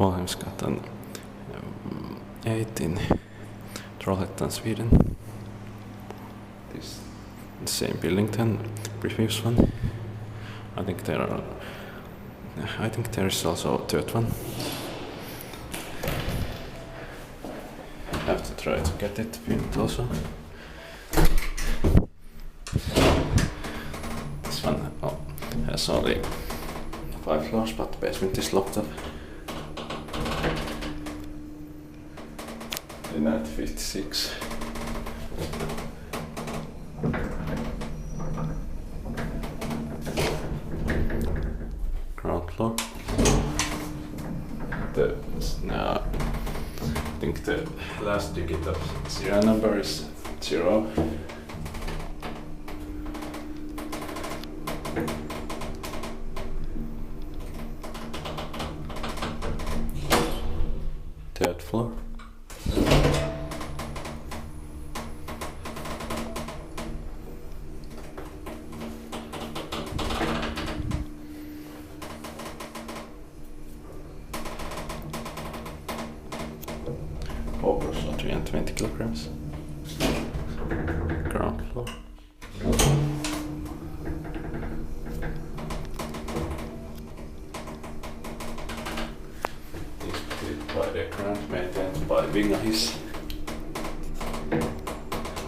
Polhemsgatan 8 in Trollhättan, Sweden. This the same building than previous one. I think there is also a third one. I have to try to get it built also. This one has only 5 floors, but the basement is locked up. In 1956. Ground floor. I think the last digit of serial number is 0. Third floor. Also 320 kilograms. Ground floor. By the ground maintained by Vinga.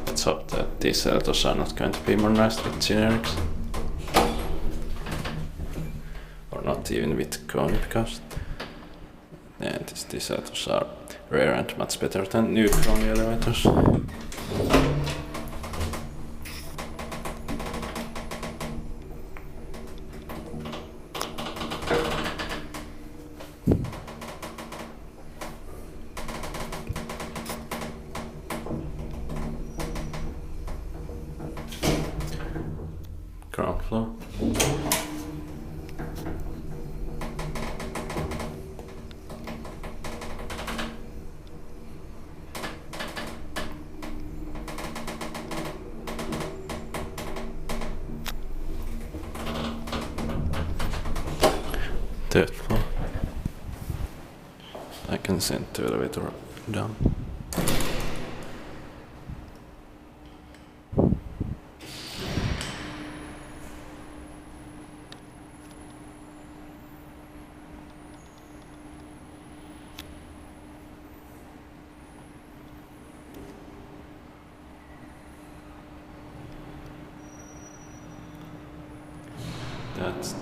Let's hope that these elevators are not going to be modernized with generics. Or not even with cone, because these elevators are rare and much better than new cone elevators. Ground floor. Third floor. I can send the elevator down. That's